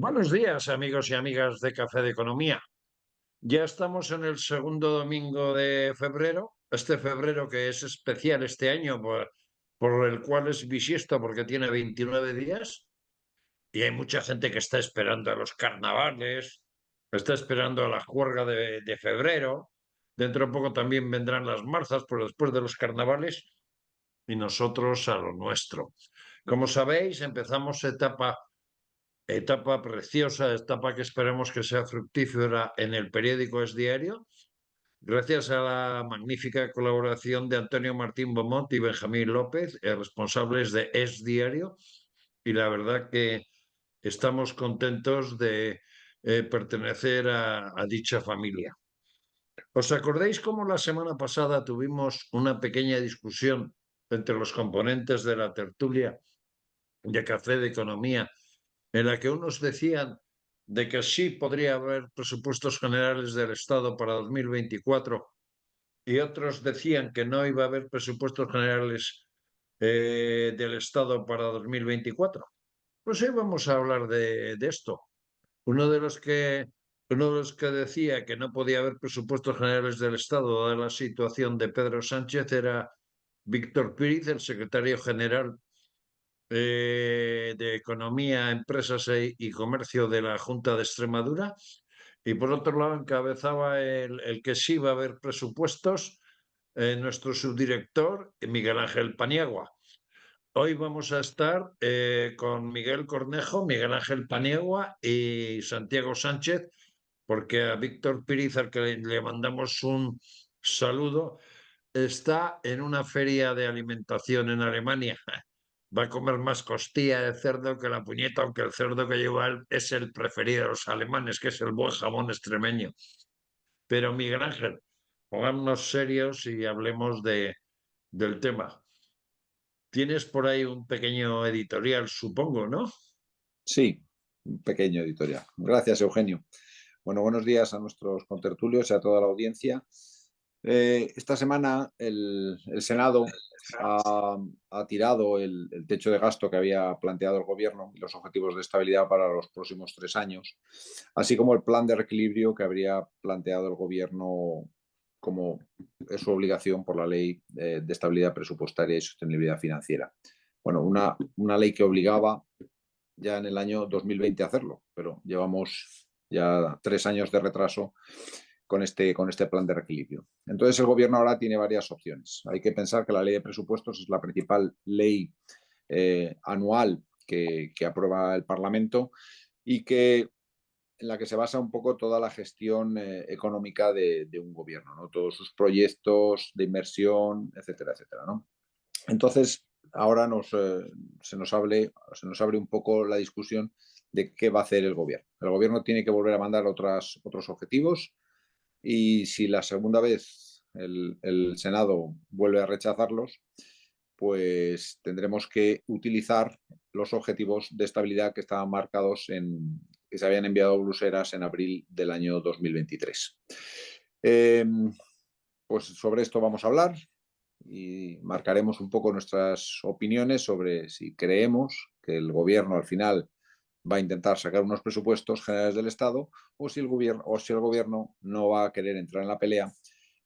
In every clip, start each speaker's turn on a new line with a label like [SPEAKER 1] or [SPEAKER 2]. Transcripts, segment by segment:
[SPEAKER 1] Buenos días, amigos y amigas de Café de Economía. Ya estamos en el segundo domingo de febrero, este febrero que es especial este año por el cual es bisiesto porque tiene 29 días y hay mucha gente que está esperando a los carnavales, está esperando a la juerga de febrero. Dentro de poco también vendrán las marzas, pero después de los carnavales y nosotros a lo nuestro. Como sabéis, empezamos etapa preciosa, etapa que esperemos que sea fructífera en el periódico Es Diario, gracias a la magnífica colaboración de Antonio Martín Beaumont y Benjamín López, responsables de Es Diario, y la verdad que estamos contentos de pertenecer a dicha familia. ¿Os acordáis cómo la semana pasada tuvimos una pequeña discusión entre los componentes de la tertulia de Café de Economía, en la que unos decían de que sí podría haber presupuestos generales del Estado para 2024 y otros decían que no iba a haber presupuestos generales del Estado para 2024? Pues hoy vamos a hablar de esto. Uno de los que, uno de los que decía que no podía haber presupuestos generales del Estado dada la situación de Pedro Sánchez era Víctor Píriz, el secretario general de Economía, Empresas y Comercio de la Junta de Extremadura. Y por otro lado, encabezaba el que sí va a haber presupuestos, nuestro subdirector, Miguel Ángel Paniagua. Hoy vamos a estar con Miguel Cornejo, Miguel Ángel Paniagua y Santiago Sánchez, porque a Víctor Píriz, al que le mandamos un saludo, está en una feria de alimentación en Alemania. Va a comer más costilla de cerdo que la puñeta, aunque el cerdo que lleva él es el preferido de los alemanes, que es el buen jamón extremeño. Pero Miguel Ángel, pongámonos serios y hablemos del tema. Tienes por ahí un pequeño editorial, supongo, ¿no?
[SPEAKER 2] Sí, un pequeño editorial. Gracias, Eugenio. Bueno, buenos días a nuestros contertulios y a toda la audiencia. Esta semana el Senado ha tirado el techo de gasto que había planteado el Gobierno y los objetivos de estabilidad para los próximos 3 años, así como el plan de reequilibrio que habría planteado el Gobierno como es su obligación por la Ley de Estabilidad Presupuestaria y Sostenibilidad Financiera. Bueno, una ley que obligaba ya en el año 2020 hacerlo, pero llevamos ya 3 años de retraso con este plan de reequilibrio. Entonces el gobierno ahora tiene varias opciones. Hay que pensar que la ley de presupuestos es la principal ley anual que aprueba el Parlamento y que en la que se basa un poco toda la gestión económica de un gobierno, ¿no? Todos sus proyectos de inversión, etcétera, etcétera, ¿no? Entonces, ahora se nos abre un poco la discusión de qué va a hacer el gobierno. El gobierno tiene que volver a mandar otros objetivos y si la segunda vez el Senado vuelve a rechazarlos, pues tendremos que utilizar los objetivos de estabilidad que estaban marcados que se habían enviado a Bruselas en abril del año 2023. Pues sobre esto vamos a hablar y marcaremos un poco nuestras opiniones sobre si creemos que el gobierno al final va a intentar sacar unos presupuestos generales del Estado o si el gobierno no va a querer entrar en la pelea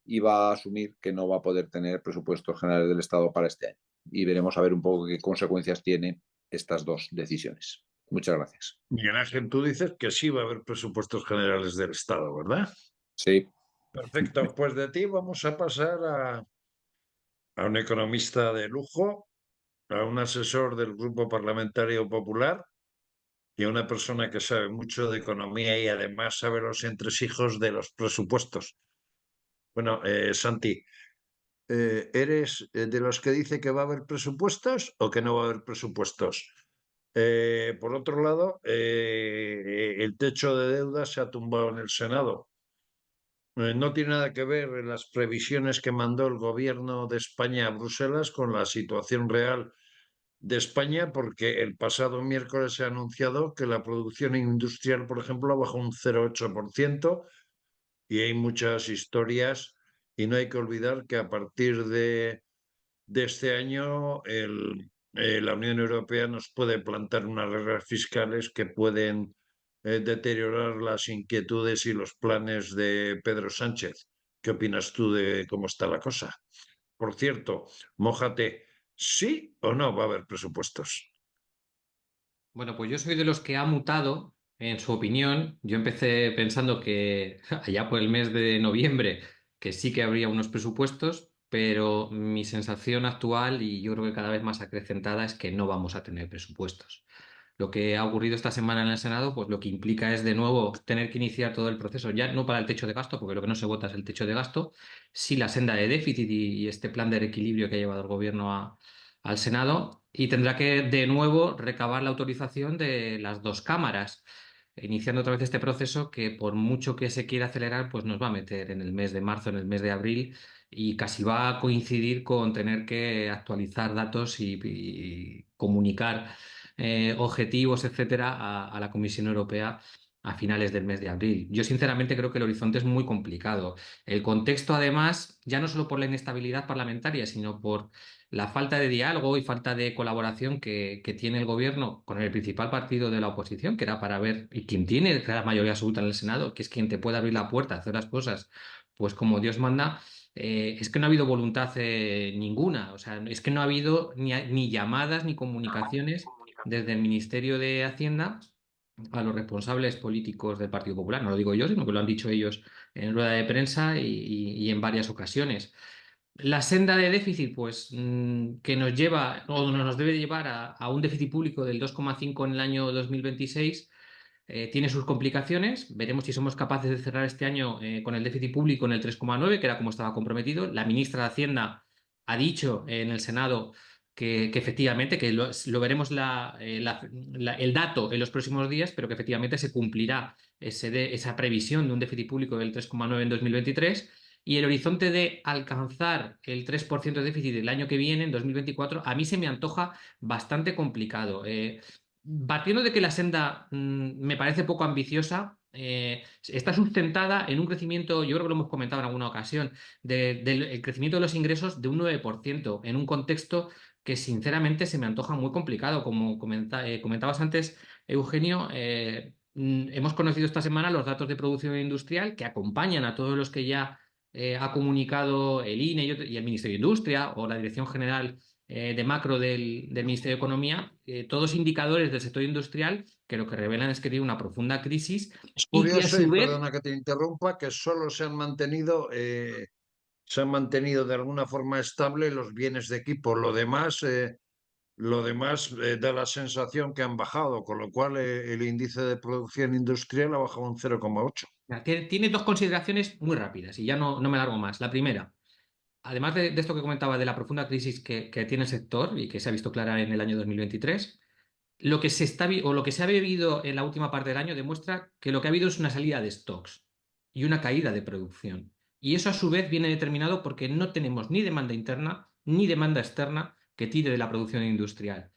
[SPEAKER 2] y va a asumir que no va a poder tener presupuestos generales del Estado para este año. Y veremos a ver un poco qué consecuencias tienen estas dos decisiones. Muchas gracias.
[SPEAKER 1] Miguel Ángel, tú dices que sí va a haber presupuestos generales del Estado, ¿verdad?
[SPEAKER 2] Sí,
[SPEAKER 1] Perfecto, pues de ti vamos a pasar a un economista de lujo, a un asesor del Grupo Parlamentario Popular y a una persona que sabe mucho de economía y además sabe los entresijos de los presupuestos. Bueno, Santi, ¿eres de los que dice que va a haber presupuestos o que no va a haber presupuestos? Por otro lado, el techo de deuda se ha tumbado en el Senado. No tiene nada que ver las previsiones que mandó el gobierno de España a Bruselas con la situación real de España, porque el pasado miércoles se ha anunciado que la producción industrial, por ejemplo, bajó un 0,8% y hay muchas historias y no hay que olvidar que a partir de este año la Unión Europea nos puede plantar unas reglas fiscales que pueden deteriorar las inquietudes y los planes de Pedro Sánchez. ¿Qué opinas tú de cómo está la cosa? Por cierto, mójate, ¿sí o no va a haber presupuestos?
[SPEAKER 3] Bueno, pues yo soy de los que ha mutado en su opinión. Yo empecé pensando que allá por el mes de noviembre que sí que habría unos presupuestos, pero mi sensación actual, y yo creo que cada vez más acrecentada, es que no vamos a tener presupuestos. Lo que ha ocurrido esta semana en el Senado, pues lo que implica es de nuevo tener que iniciar todo el proceso, ya no para el techo de gasto, porque lo que no se vota es el techo de gasto, sí la senda de déficit y este plan de reequilibrio que ha llevado el gobierno al Senado, y tendrá que de nuevo recabar la autorización de las dos cámaras, iniciando otra vez este proceso que por mucho que se quiera acelerar, pues nos va a meter en el mes de marzo, en el mes de abril, y casi va a coincidir con tener que actualizar datos y comunicar objetivos, etcétera, a la Comisión Europea a finales del mes de abril. Yo sinceramente creo que el horizonte es muy complicado. El contexto, además, ya no solo por la inestabilidad parlamentaria, sino por la falta de diálogo y falta de colaboración que tiene el gobierno con el principal partido de la oposición, que era para ver, y quien tiene la mayoría absoluta en el Senado, que es quien te puede abrir la puerta a hacer las cosas, pues como Dios manda. Es que no ha habido voluntad ninguna, o sea, es que no ha habido ni llamadas ni comunicaciones desde el Ministerio de Hacienda a los responsables políticos del Partido Popular. No lo digo yo, sino que lo han dicho ellos en rueda de prensa y en varias ocasiones. La senda de déficit, pues, que nos lleva o nos debe llevar a un déficit público del 2,5 en el año 2026, tiene sus complicaciones. Veremos si somos capaces de cerrar este año con el déficit público en el 3,9, que era como estaba comprometido. La ministra de Hacienda ha dicho en el Senado que efectivamente, que lo veremos el dato en los próximos días, pero que efectivamente se cumplirá esa previsión de un déficit público del 3,9 en 2023. Y el horizonte de alcanzar el 3% de déficit el año que viene, en 2024, a mí se me antoja bastante complicado. Partiendo de que la senda me parece poco ambiciosa, está sustentada en un crecimiento, yo creo que lo hemos comentado en alguna ocasión, del el crecimiento de los ingresos de un 9% en un contexto que sinceramente se me antoja muy complicado. Como comentabas antes, Eugenio, hemos conocido esta semana los datos de producción industrial que acompañan a todos los que ya ha comunicado el INE y el Ministerio de Industria o la Dirección General de macro del Ministerio de Economía, todos indicadores del sector industrial que lo que revelan es que tiene una profunda crisis
[SPEAKER 1] Es
[SPEAKER 3] y que a
[SPEAKER 1] curioso, y
[SPEAKER 3] su vez,
[SPEAKER 1] perdona que te interrumpa, que solo se han mantenido de alguna forma estable los bienes de equipo. Lo demás da la sensación que han bajado, con lo cual el índice de producción industrial ha bajado un 0,8.
[SPEAKER 3] tiene dos consideraciones muy rápidas y ya no me largo más. La primera, además de esto que comentaba de la profunda crisis que tiene el sector y que se ha visto clara en el año 2023, lo que o lo que se ha bebido en la última parte del año demuestra que lo que ha habido es una salida de stocks y una caída de producción. Y eso a su vez viene determinado porque no tenemos ni demanda interna ni demanda externa que tire de la producción industrial.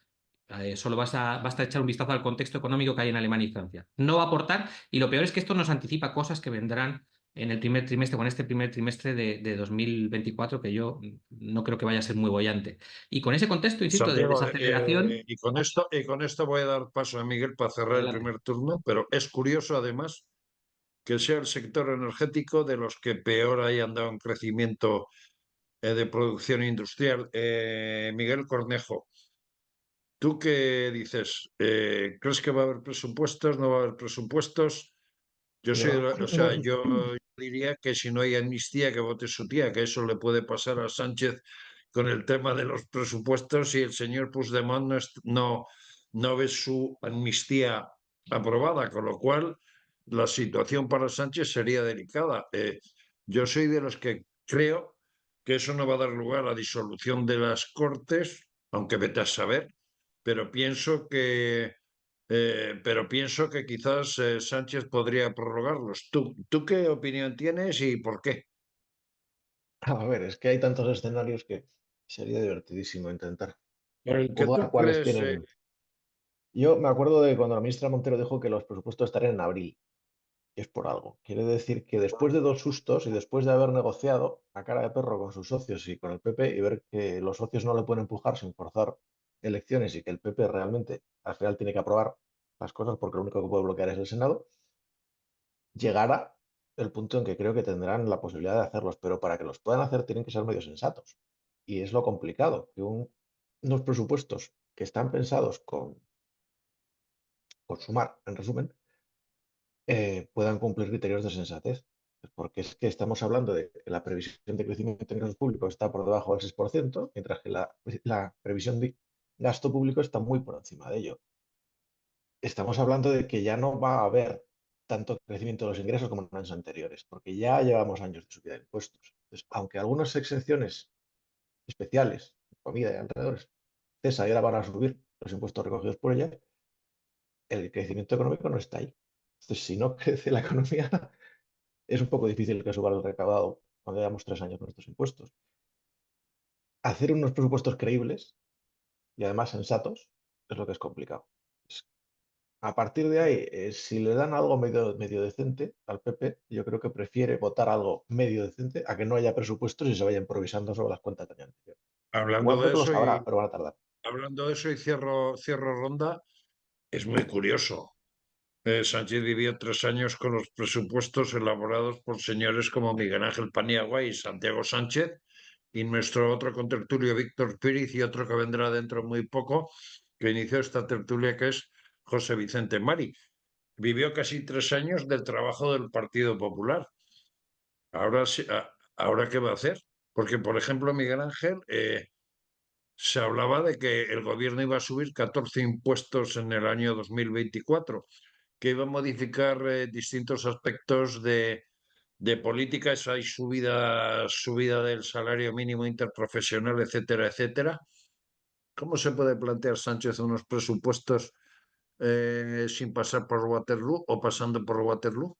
[SPEAKER 3] Solo basta echar un vistazo al contexto económico que hay en Alemania y Francia. No va a aportar, y lo peor es que esto nos anticipa cosas que vendrán en el primer trimestre, con este primer trimestre de 2024, que yo no creo que vaya a ser muy bollante. Y con ese contexto, insisto, de
[SPEAKER 1] Santiago,
[SPEAKER 3] desaceleración,
[SPEAKER 1] y con esto voy a dar paso a Miguel para cerrar el
[SPEAKER 3] adelante.
[SPEAKER 1] primer turno, pero es curioso además que sea el sector energético de los que peor hayan dado en crecimiento de producción industrial. Miguel Cornejo, ¿tú qué dices? ¿Crees que va a haber presupuestos? ¿No va a haber presupuestos?
[SPEAKER 4] Yo,
[SPEAKER 1] O sea, yo diría que si no hay amnistía, que vote su tía, que eso le puede pasar a Sánchez con el tema de los presupuestos si el señor Puigdemont no ve su amnistía aprobada, con lo cual la situación para Sánchez sería delicada. Yo soy de los que creo que eso no va a dar lugar a disolución de las Cortes, aunque vete a saber, pero pienso que quizás Sánchez podría prorrogarlos. ¿Tú qué opinión tienes y por qué?
[SPEAKER 4] a ver, es que hay tantos escenarios que sería divertidísimo intentar
[SPEAKER 1] Por el que
[SPEAKER 4] jugar
[SPEAKER 1] tú
[SPEAKER 4] cuáles
[SPEAKER 1] crees,
[SPEAKER 4] tienen. Yo me acuerdo de cuando la ministra Montero dijo que los presupuestos estarían en abril, y es por algo. Quiere decir que después de dos sustos y después de haber negociado a cara de perro con sus socios y con el PP y ver que los socios no le pueden empujar sin forzar elecciones y que el PP realmente al final tiene que aprobar, las cosas, porque lo único que puede bloquear es el Senado, llegará el punto en que creo que tendrán la posibilidad de hacerlos, pero para que los puedan hacer tienen que ser medios sensatos. Y es lo complicado, que unos presupuestos que están pensados con sumar, en resumen, puedan cumplir criterios de sensatez. Porque es que estamos hablando de que la previsión de crecimiento de ingresos públicos está por debajo del 6%, mientras que la previsión de gasto público está muy por encima de ello. Estamos hablando de que ya no va a haber tanto crecimiento de los ingresos como en años anteriores, porque ya llevamos años de subida de impuestos. Entonces, aunque algunas exenciones especiales, comida y alrededores, cesa y ahora van a subir los impuestos recogidos por ella, el crecimiento económico no está ahí. Entonces, si no crece la economía, es un poco difícil que suba el recaudado cuando llevamos 3 años con estos impuestos. Hacer unos presupuestos creíbles y además sensatos es lo que es complicado. A partir de ahí, si le dan algo medio decente al PP, yo creo que prefiere votar algo medio decente a que no haya presupuestos y se vaya improvisando sobre las cuentas del año anterior. Igual
[SPEAKER 1] Hablando
[SPEAKER 4] creo
[SPEAKER 1] de
[SPEAKER 4] que los
[SPEAKER 1] eso
[SPEAKER 4] habrá,
[SPEAKER 1] y
[SPEAKER 4] pero van a tardar.
[SPEAKER 1] hablando de eso y cierro ronda, es muy curioso. Sánchez vivió 3 años con los presupuestos elaborados por señores como Miguel Ángel Paniagua y Santiago Sánchez, y nuestro otro contertulio, Víctor Píriz, y otro que vendrá dentro muy poco, que inició esta tertulia, que es José Vicente Mari. Vivió casi 3 años del trabajo del Partido Popular. Ahora, ¿ahora qué va a hacer? Porque, por ejemplo, Miguel Ángel, se hablaba de que el gobierno iba a subir 14 impuestos en el año 2024, que iba a modificar distintos aspectos de políticas. Hay subida del salario mínimo interprofesional, etcétera, etcétera. ¿Cómo se puede plantear Sánchez unos presupuestos sin pasar por Waterloo o pasando por Waterloo?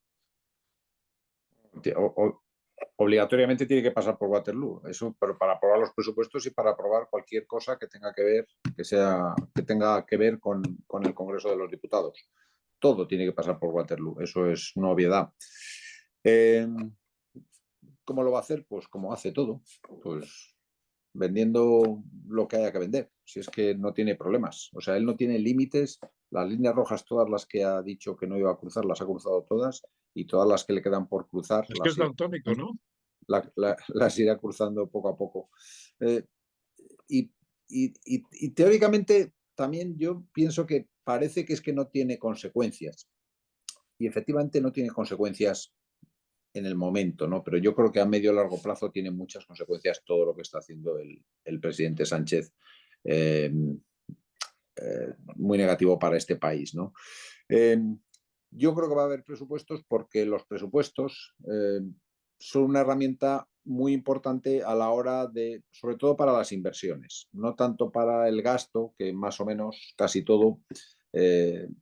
[SPEAKER 2] Obligatoriamente tiene que pasar por Waterloo, eso, pero para aprobar los presupuestos y para aprobar cualquier cosa que tenga que ver, que tenga que ver con el Congreso de los Diputados. Todo tiene que pasar por Waterloo, eso es una obviedad. ¿Cómo lo va a hacer? Pues como hace todo, pues vendiendo lo que haya que vender, si es que no tiene problemas. O sea, él no tiene límites, las líneas rojas, todas las que ha dicho que no iba a cruzar, las ha cruzado todas, y todas las que le quedan por cruzar,
[SPEAKER 1] Es que es daltónico, ¿no?
[SPEAKER 2] las irá cruzando poco a poco. Y, y teóricamente también yo pienso que parece que es que no tiene consecuencias. Y efectivamente no tiene consecuencias en el momento, ¿no? Pero yo creo que a medio o largo plazo tiene muchas consecuencias todo lo que está haciendo el presidente Sánchez, eh, muy negativo para este país, ¿no? Yo creo que va a haber presupuestos porque los presupuestos son una herramienta muy importante a la hora de, sobre todo para las inversiones, no tanto para el gasto, que más o menos casi todo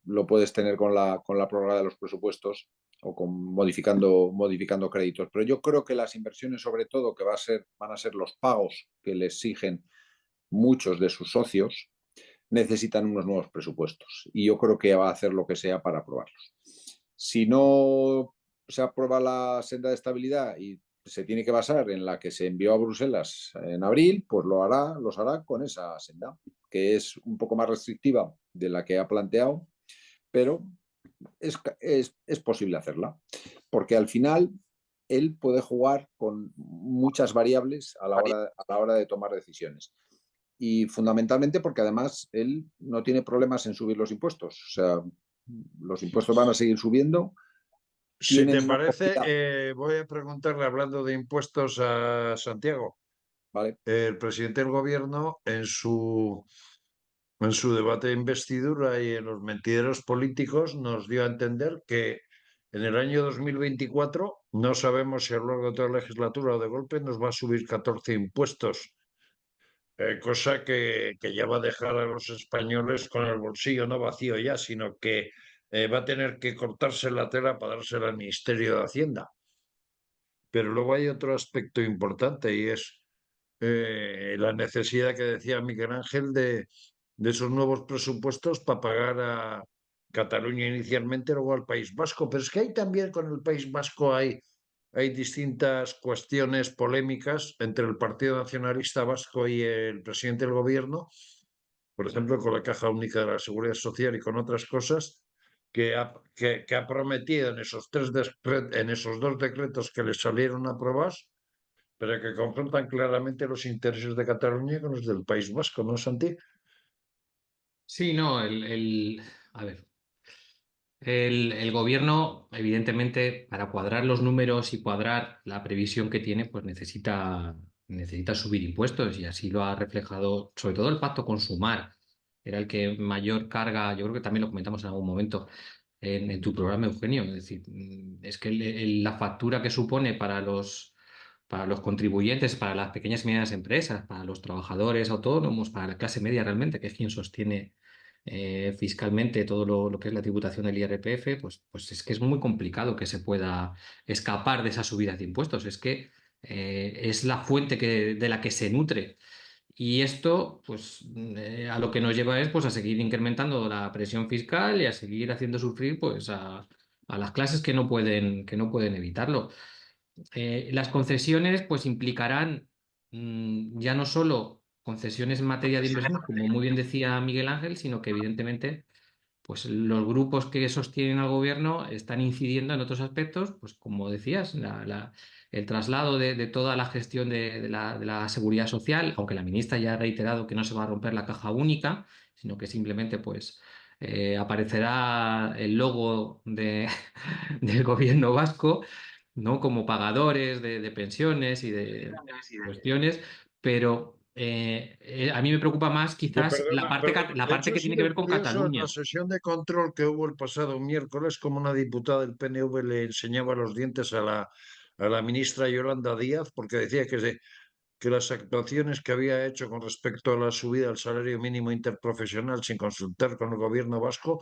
[SPEAKER 2] lo puedes tener con la prórroga de los presupuestos o modificando créditos. Pero yo creo que las inversiones, sobre todo, que van a ser los pagos que le exigen muchos de sus socios, necesitan unos nuevos presupuestos. Y yo creo que va a hacer lo que sea para aprobarlos. Si no se aprueba la senda de estabilidad y se tiene que basar en la que se envió a Bruselas en abril, pues los hará con esa senda, que es un poco más restrictiva de la que ha planteado, pero es posible hacerla, porque al final él puede jugar con muchas variables a la hora de tomar decisiones. Y fundamentalmente porque además él no tiene problemas en subir los impuestos. O sea, los impuestos van a seguir subiendo.
[SPEAKER 1] Si te
[SPEAKER 2] Tienen una
[SPEAKER 1] parece,
[SPEAKER 2] cantidad,
[SPEAKER 1] voy a preguntarle, hablando de impuestos, a Santiago.
[SPEAKER 2] ¿vale?
[SPEAKER 1] El presidente del gobierno, en su debate de investidura y en los mentideros políticos, nos dio a entender que en el año 2024, no sabemos si a lo largo de toda la legislatura o de golpe, nos va a subir 14 impuestos, cosa que ya va a dejar a los españoles con el bolsillo no vacío ya, sino que va a tener que cortarse la tela para dársela al Ministerio de Hacienda. Pero luego hay otro aspecto importante, y es la necesidad que decía Miguel Ángel de esos nuevos presupuestos para pagar a Cataluña inicialmente, luego al País Vasco. Pero es que hay también, con el País Vasco hay distintas cuestiones polémicas entre el Partido Nacionalista Vasco y el presidente del gobierno, por ejemplo, con la Caja Única de la Seguridad Social y con otras cosas, que ha prometido en en esos dos decretos que le salieron aprobados, pero que confrontan claramente los intereses de Cataluña con los del País Vasco, ¿no, Santi?
[SPEAKER 3] Sí, no, a ver, el gobierno, evidentemente, para cuadrar los números y cuadrar la previsión que tiene, pues necesita subir impuestos y así lo ha reflejado, sobre todo el pacto con Sumar, era el que mayor carga, yo creo que también lo comentamos en algún momento en tu programa, Eugenio, es decir, es que la factura que supone para los contribuyentes, para las pequeñas y medianas empresas, para los trabajadores autónomos, para la clase media realmente, que es quien sostiene fiscalmente todo lo que es la tributación del IRPF, pues es que es muy complicado que se pueda escapar de esas subidas de impuestos. Es que es la fuente de la que se nutre. Y esto, pues, a lo que nos lleva es pues, a seguir incrementando la presión fiscal y a seguir haciendo sufrir pues, a las clases que no pueden evitarlo. Las concesiones pues implicarán ya no solo concesiones en materia de inversión, como muy bien decía Miguel Ángel, sino que evidentemente pues los grupos que sostienen al gobierno están incidiendo en otros aspectos, pues como decías, el traslado de toda la gestión de la seguridad social, aunque la ministra ya ha reiterado que no se va a romper la caja única, sino que simplemente pues aparecerá el logo del gobierno vasco, ¿no? Como pagadores de pensiones y de cuestiones, pero a mí me preocupa más quizás
[SPEAKER 1] Perdona.
[SPEAKER 3] la
[SPEAKER 1] De
[SPEAKER 3] parte
[SPEAKER 1] hecho, ha
[SPEAKER 3] que tiene que
[SPEAKER 1] sido
[SPEAKER 3] ver con
[SPEAKER 1] curioso en la
[SPEAKER 3] Cataluña.
[SPEAKER 1] sesión de control que hubo el pasado miércoles, como una diputada del PNV le enseñaba los dientes a la ministra Yolanda Díaz, porque decía que las actuaciones que había hecho con respecto a la subida del salario mínimo interprofesional sin consultar con el gobierno vasco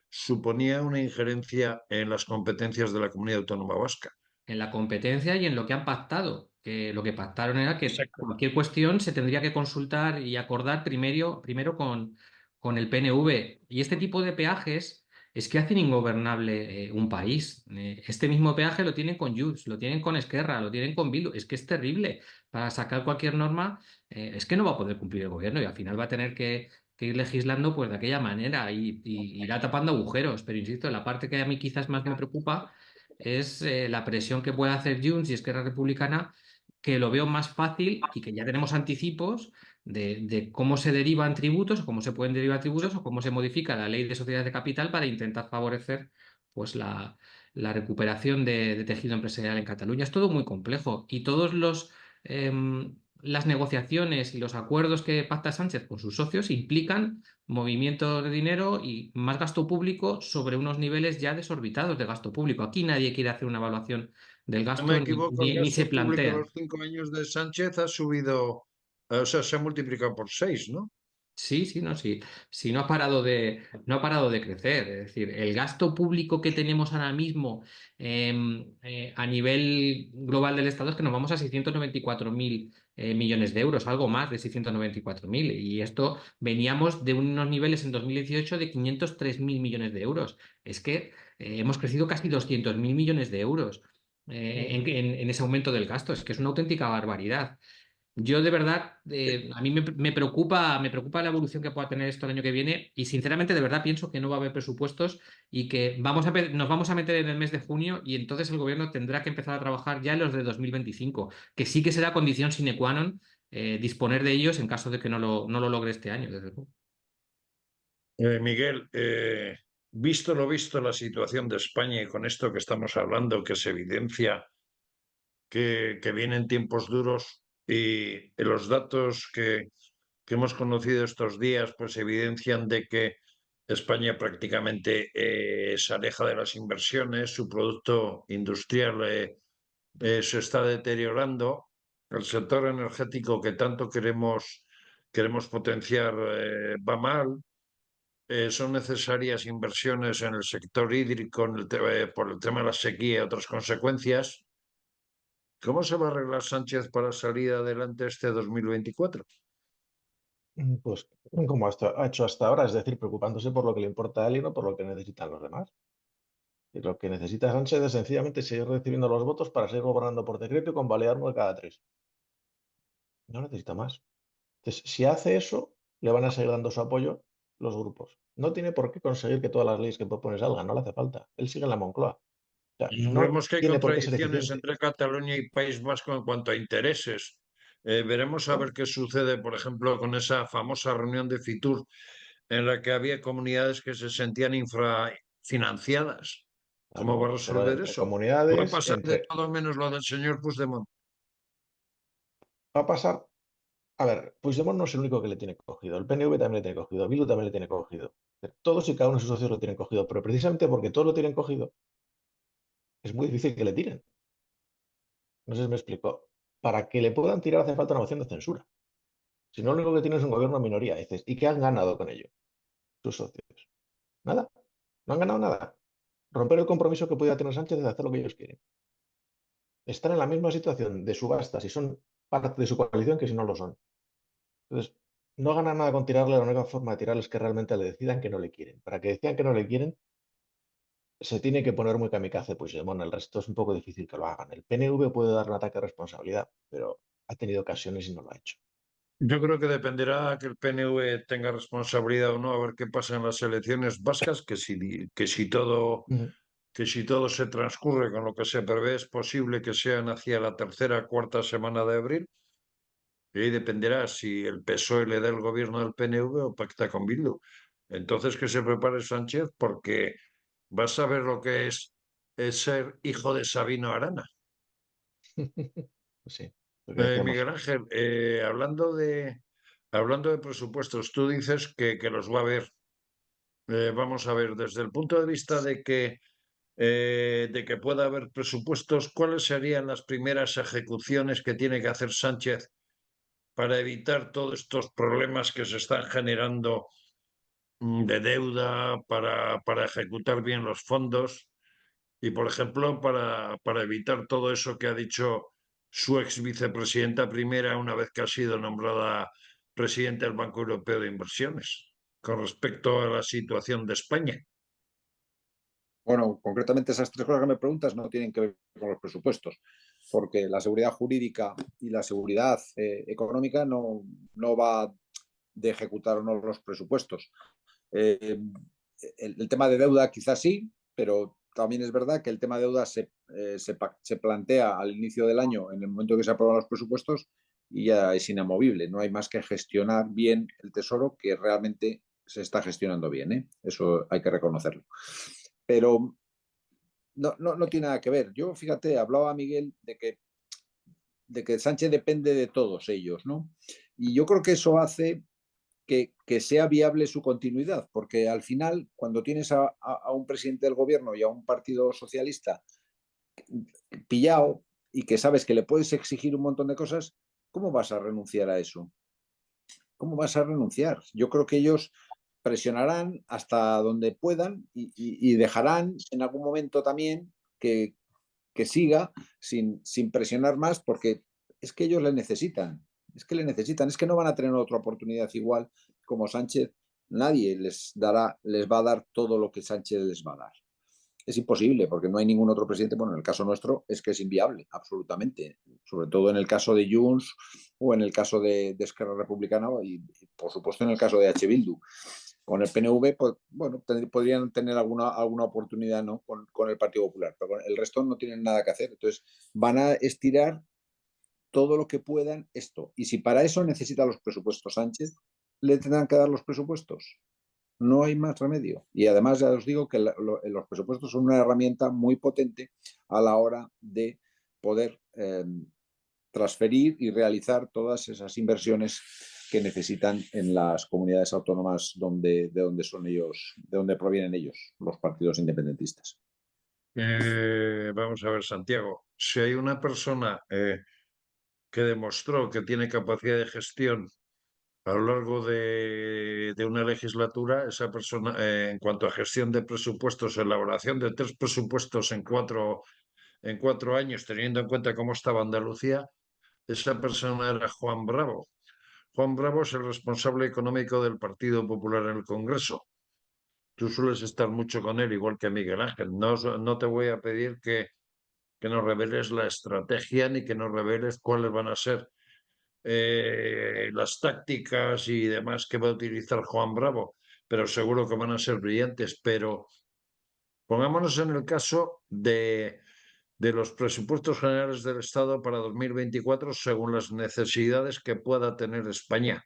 [SPEAKER 1] suponía una injerencia en las competencias de la comunidad autónoma vasca.
[SPEAKER 3] En la competencia y en lo que han pactado. Que lo que pactaron era que
[SPEAKER 1] Exacto.
[SPEAKER 3] cualquier cuestión se tendría que consultar y acordar primero con el PNV. Y este tipo de peajes es que hacen ingobernable un país. Este mismo peaje lo tienen con Junts, lo tienen con Esquerra, lo tienen con Bildu. Es que es terrible. Para sacar cualquier norma, es que no va a poder cumplir el gobierno y al final va a tener que ir legislando pues de aquella manera y irá tapando agujeros. Pero insisto, la parte que a mí quizás más me preocupa es la presión que puede hacer Junts y Esquerra Republicana, que lo veo más fácil y que ya tenemos anticipos de cómo se derivan tributos o cómo se pueden derivar tributos o cómo se modifica la ley de sociedades de capital para intentar favorecer pues, la recuperación de tejido empresarial en Cataluña. Es todo muy complejo y todos las negociaciones y los acuerdos que pacta Sánchez con sus socios implican movimiento de dinero y más gasto público sobre unos niveles ya desorbitados de gasto público. Aquí nadie quiere hacer una evaluación del
[SPEAKER 1] No me
[SPEAKER 3] gasto
[SPEAKER 1] equivoco, el
[SPEAKER 3] ni se
[SPEAKER 1] gasto público en
[SPEAKER 3] plantea.
[SPEAKER 1] los 5 años de Sánchez ha subido, o sea, se ha multiplicado por 6, ¿no?
[SPEAKER 3] Sí, sí, no, sí. Sí, no ha parado de crecer. Es decir, el gasto público que tenemos ahora mismo a nivel global del Estado es que nos vamos a 694.000 millones de euros, algo más de 694.000. Y esto veníamos de unos niveles en 2018 de 503.000 millones de euros. Es que hemos crecido casi 200.000 millones de euros en ese aumento del gasto. Es que es una auténtica barbaridad. Yo de verdad, a mí me preocupa la evolución que pueda tener esto el año que viene y sinceramente de verdad pienso que no va a haber presupuestos y que nos vamos a meter en el mes de junio y entonces el gobierno tendrá que empezar a trabajar ya en los de 2025, que sí que será condición sine qua non disponer de ellos en caso de que no lo logre este año, desde luego.
[SPEAKER 1] Miguel, visto lo visto la situación de España y con esto que estamos hablando, que se evidencia que vienen tiempos duros y los datos que hemos conocido estos días pues evidencian de que España prácticamente se aleja de las inversiones, su producto industrial se está deteriorando, el sector energético que tanto queremos potenciar va mal. Son necesarias inversiones en el sector hídrico por el tema de la sequía y otras consecuencias. ¿Cómo se va a arreglar Sánchez para salir adelante este 2024?
[SPEAKER 4] Pues como ha hecho hasta ahora, es decir, preocupándose por lo que le importa a él y no por lo que necesitan los demás. Y lo que necesita Sánchez es sencillamente seguir recibiendo los votos para seguir gobernando por decreto y convalidar uno de cada tres. No necesita más. Entonces, si hace eso, le van a seguir dando su apoyo los grupos. No tiene por qué conseguir que todas las leyes que propone salgan, no le hace falta. Él sigue en la Moncloa. O sea, no
[SPEAKER 1] Vemos que hay
[SPEAKER 4] tiene por qué ser
[SPEAKER 1] contradicciones
[SPEAKER 4] eficiente.
[SPEAKER 1] entre Cataluña y País Vasco en cuanto a intereses. Veremos a ver
[SPEAKER 4] ¿No?
[SPEAKER 1] qué sucede, por ejemplo, con esa famosa reunión de Fitur en la que había comunidades que se sentían infrafinanciadas. ¿Cómo va a
[SPEAKER 4] Claro, pero
[SPEAKER 1] resolver
[SPEAKER 4] entre
[SPEAKER 1] eso? Va a
[SPEAKER 4] comunidades,
[SPEAKER 1] pasar de todo menos lo del señor Puigdemont.
[SPEAKER 4] va a pasar. A ver, Puigdemont no es el único que le tiene cogido. El PNV también le tiene cogido. Bildu también le tiene cogido. Todos y cada uno de sus socios lo tienen cogido. Pero precisamente porque todos lo tienen cogido, es muy difícil que le tiren. No sé si me explico. Para que le puedan tirar hace falta una moción de censura. Si no, lo único que tiene es un gobierno en minoría. Dices, ¿y qué han ganado con ello sus socios? Nada. No han ganado nada. Romper el compromiso que pudiera tener Sánchez de hacer lo que ellos quieren. Están en la misma situación de subasta si son parte de su coalición que si no lo son. Entonces, no ganan nada con tirarle. La única forma de tirarles es que realmente le decidan que no le quieren. Para que decidan que no le quieren, se tiene que poner muy kamikaze Puigdemont. El resto es un poco difícil que lo hagan. El PNV puede dar un ataque de responsabilidad, pero ha tenido ocasiones y no lo ha hecho.
[SPEAKER 1] Yo creo que dependerá que el PNV tenga responsabilidad o no, a ver qué pasa en las elecciones vascas,
[SPEAKER 4] Ujú.
[SPEAKER 1] que si todo se transcurre con lo que se prevé, es posible que sean hacia la tercera o cuarta semana de abril. Y ahí dependerá si el PSOE le da el gobierno al PNV o pacta con Bildu. Entonces que se prepare Sánchez porque vas a ver lo que es ser hijo de Sabino Arana.
[SPEAKER 4] Sí, lo que decíamos.
[SPEAKER 1] Miguel Ángel, hablando de presupuestos, tú dices que los va a ver. Vamos a ver, desde el punto de vista de que pueda haber presupuestos, ¿cuáles serían las primeras ejecuciones que tiene que hacer Sánchez para evitar todos estos problemas que se están generando de deuda, para ejecutar bien los fondos y, por ejemplo, para evitar todo eso que ha dicho su ex vicepresidenta primera una vez que ha sido nombrada presidenta del Banco Europeo de Inversiones, con respecto a la situación de España?
[SPEAKER 2] Bueno, concretamente esas tres cosas que me preguntas no tienen que ver con los presupuestos, porque la seguridad jurídica y la seguridad económica no va de ejecutar o no los presupuestos. Eh, el tema de deuda quizás sí, pero también es verdad que el tema de deuda se plantea al inicio del año, en el momento que se aprueban los presupuestos, y ya es inamovible. No hay más que gestionar bien el tesoro, que realmente se está gestionando bien, ¿eh? Eso hay que reconocerlo. Pero no tiene nada que ver. Yo, fíjate, hablaba Miguel de que Sánchez depende de todos ellos, ¿no? Y yo creo que eso hace que sea viable su continuidad, porque al final, cuando tienes a un presidente del gobierno y a un partido socialista pillado y que sabes que le puedes exigir un montón de cosas, ¿cómo vas a renunciar a eso? ¿Cómo vas a renunciar? Yo creo que ellos presionarán hasta donde puedan y dejarán en algún momento también que siga sin presionar más, porque es que ellos le necesitan, es que no van a tener otra oportunidad igual como Sánchez. Nadie les va a dar todo lo que Sánchez les va a dar. Es imposible, porque no hay ningún otro presidente. Bueno, en el caso nuestro es que es inviable, absolutamente. Sobre todo en el caso de Junts o en el caso de Esquerra Republicana y, por supuesto, en el caso de H. Bildu. Con el PNV, pues, bueno, podrían tener alguna oportunidad, ¿no? Con el Partido Popular, pero con el resto no tienen nada que hacer. Entonces, van a estirar todo lo que puedan esto. Y si para eso necesita los presupuestos Sánchez, le tendrán que dar los presupuestos. No hay más remedio. Y además ya os digo que los presupuestos son una herramienta muy potente a la hora de poder transferir y realizar todas esas inversiones que necesitan en las comunidades autónomas de donde son ellos, de donde provienen ellos, los partidos independentistas.
[SPEAKER 1] Vamos a ver, Santiago, si hay una persona que demostró que tiene capacidad de gestión a lo largo de una legislatura, esa persona, en cuanto a gestión de presupuestos, elaboración de 3 presupuestos en 4 años, teniendo en cuenta cómo estaba Andalucía, esa persona era Juan Bravo. Juan Bravo es el responsable económico del Partido Popular en el Congreso. Tú sueles estar mucho con él, igual que Miguel Ángel. No te voy a pedir que nos reveles la estrategia ni que nos reveles cuáles van a ser las tácticas y demás que va a utilizar Juan Bravo. pero seguro que van a ser brillantes. Pero pongámonos en el caso de los presupuestos generales del Estado para 2024 según las necesidades que pueda tener España.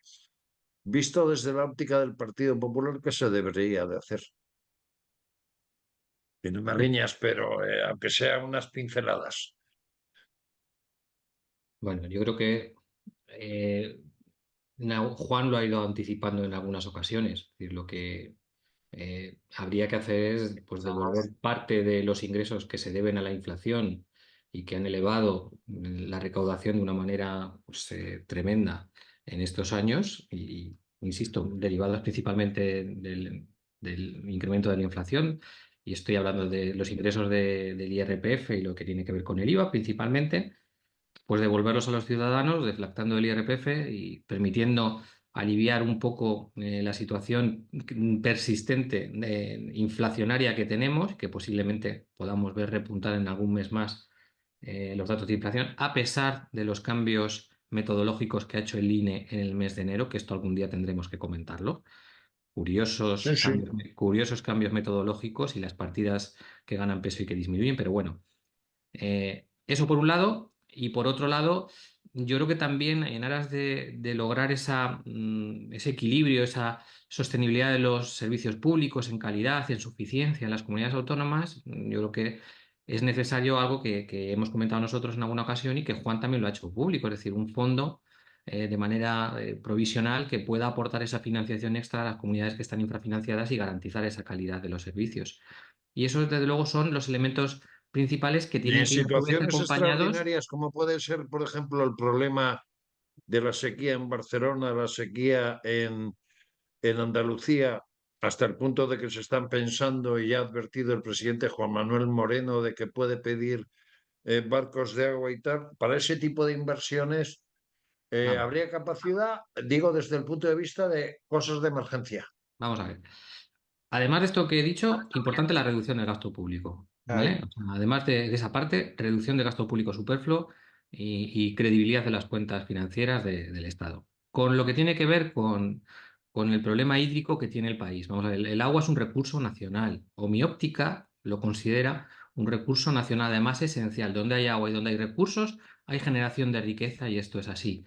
[SPEAKER 1] Visto desde la óptica del Partido Popular, ¿qué se debería de hacer? Y no me riñas, pero aunque sea unas pinceladas.
[SPEAKER 3] Bueno, yo creo que Juan lo ha ido anticipando en algunas ocasiones. Es decir, lo que habría que hacer es pues, devolver parte de los ingresos que se deben a la inflación y que han elevado la recaudación de una manera pues, tremenda en estos años, y, insisto, derivadas principalmente del incremento de la inflación. Y estoy hablando de los ingresos del IRPF y lo que tiene que ver con el IVA principalmente, pues devolverlos a los ciudadanos, deflactando el IRPF y permitiendo aliviar un poco la situación persistente inflacionaria que tenemos, que posiblemente podamos ver repuntar en algún mes más los datos de inflación, a pesar de los cambios metodológicos que ha hecho el INE en el mes de enero, que esto algún día tendremos que comentarlo.
[SPEAKER 1] Sí, sí.
[SPEAKER 3] Curiosos cambios metodológicos y las partidas que ganan peso y que disminuyen, pero bueno. Eso por un lado, y por otro lado, yo creo que también en aras de lograr ese equilibrio, esa sostenibilidad de los servicios públicos en calidad y en suficiencia en las comunidades autónomas, yo creo que es necesario algo que hemos comentado nosotros en alguna ocasión y que Juan también lo ha hecho público, es decir, un fondo de manera provisional que pueda aportar esa financiación extra a las comunidades que están infrafinanciadas y garantizar esa calidad de los servicios. Y esos, desde luego, son los elementos principales que
[SPEAKER 1] Y en
[SPEAKER 3] tienen que ir a su vez
[SPEAKER 1] situaciones
[SPEAKER 3] acompañados.
[SPEAKER 1] extraordinarias, como puede ser, por ejemplo, el problema de la sequía en Barcelona, la sequía en Andalucía, hasta el punto de que se están pensando y ya ha advertido el presidente Juan Manuel Moreno de que puede pedir barcos de agua y tal, para ese tipo de inversiones
[SPEAKER 3] Vamos,
[SPEAKER 1] habría capacidad, digo, desde el punto de vista de cosas de emergencia.
[SPEAKER 3] vamos a ver. Además de esto que he dicho, importante la reducción del gasto público, ¿vale?
[SPEAKER 4] Ahí.
[SPEAKER 3] O sea, además de esa parte, reducción del gasto público superfluo y credibilidad de las cuentas financieras del Estado. Con lo que tiene que ver con el problema hídrico que tiene el país. Vamos a ver, el agua es un recurso nacional, o mi óptica lo considera un recurso nacional, además esencial. Donde hay agua y donde hay recursos, hay generación de riqueza y esto es así.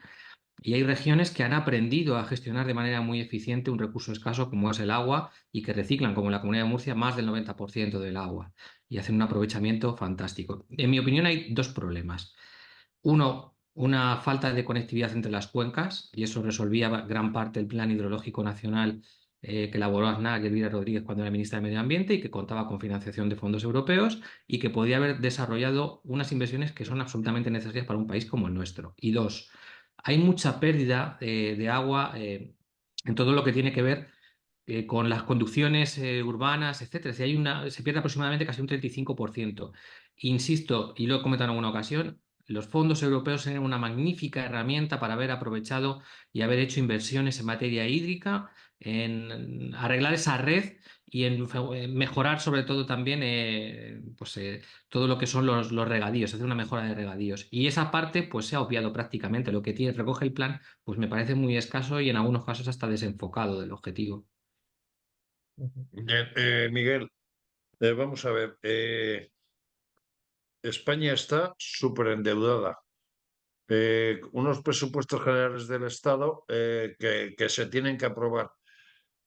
[SPEAKER 3] Y hay regiones que han aprendido a gestionar de manera muy eficiente un recurso escaso como es el agua y que reciclan, como en la Comunidad de Murcia, más del 90% del agua y hacen un aprovechamiento fantástico. En mi opinión hay dos problemas. Uno, una falta de conectividad entre las cuencas, y eso resolvía gran parte del Plan Hidrológico Nacional que elaboró Aznar y Elvira Rodríguez cuando era ministra de Medio Ambiente y que contaba con financiación de fondos europeos y que podía haber desarrollado unas inversiones que son absolutamente necesarias para un país como el nuestro. Y dos, hay mucha pérdida de agua en todo lo que tiene que ver con las conducciones urbanas, etcétera. Si se pierde aproximadamente casi un 35%. Insisto, y lo he comentado en alguna ocasión, los fondos europeos tienen una magnífica herramienta para haber aprovechado y haber hecho inversiones en materia hídrica, en arreglar esa red y en mejorar sobre todo también todo lo que son los regadíos, hacer una mejora de regadíos. Y esa parte pues se ha obviado prácticamente. Lo que recoge el plan pues me parece muy escaso y en algunos casos hasta desenfocado del objetivo.
[SPEAKER 4] Ujú.
[SPEAKER 1] Bien, Miguel, vamos a ver. España está súper endeudada. Unos presupuestos generales del Estado que se tienen que aprobar.